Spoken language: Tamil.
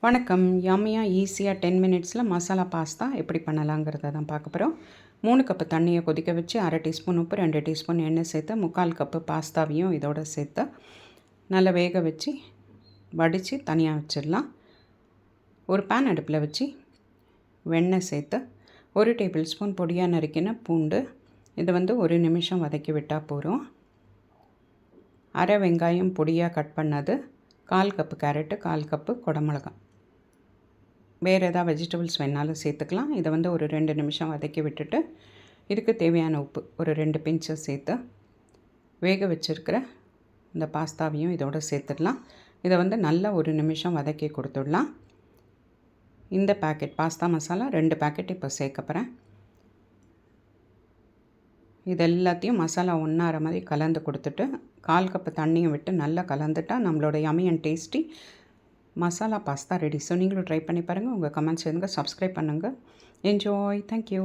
வணக்கம். யம்மியாக ஈஸியாக 10 மினிட்ஸில் மசாலா பாஸ்தா எப்படி பண்ணலாங்கிறத தான் பார்க்க போகிறோம். 3 கப்பு தண்ணியை கொதிக்க வச்சு 1/2 டீஸ்பூன் உப்பு, 2 டீஸ்பூன் எண்ணெய் சேர்த்து 3/4 கப்பு பாஸ்தாவையும் இதோட சேர்த்து நல்லா வேக வச்சு வடித்து தனியாக வச்சிடலாம். ஒரு பேன் அடுப்பில் வச்சு வெண்ணெய் சேர்த்து 1 டேபிள் ஸ்பூன் பொடியாக நறுக்கின பூண்டு, இதை 1 நிமிஷம் வதக்கி விட்டால் போதும். அரை வெங்காயம் பொடியாக கட் பண்ணது, 1/4 கப்பு கேரட்டு, 1/4 கப்பு குடமிளகாய். வேறு ஏதாவது வெஜிடபிள்ஸ் வேணாலும் சேர்த்துக்கலாம். இதை ஒரு 2 நிமிஷம் வதக்கி விட்டுட்டு இதுக்கு தேவையான உப்பு ஒரு 2 பிஞ்சை சேர்த்து வேக வச்சுருக்கிற இந்த பாஸ்தாவையும் இதோடு சேர்த்துடலாம். இதை நல்லா 1 நிமிஷம் வதக்கி கொடுத்துடலாம். இந்த பேக்கெட் பாஸ்தா மசாலா 2 பேக்கெட் இப்போ சேர்க்க போகிறேன். இது எல்லாத்தையும் மசாலா ஒன்றார மாதிரி கலந்து கொடுத்துட்டு 1/4 கப்பு தண்ணியும் விட்டு நல்லா கலந்துட்டால் நம்மளோட yummy and tasty masala pasta ready. So நீங்களும் ட்ரை பண்ணி பாருங்கள். உங்கள் கமெண்ட்ஸ் எழுதுங்க, சப்ஸ்கிரைப் பண்ணுங்கள். என்ஜாய். தேங்க்யூ.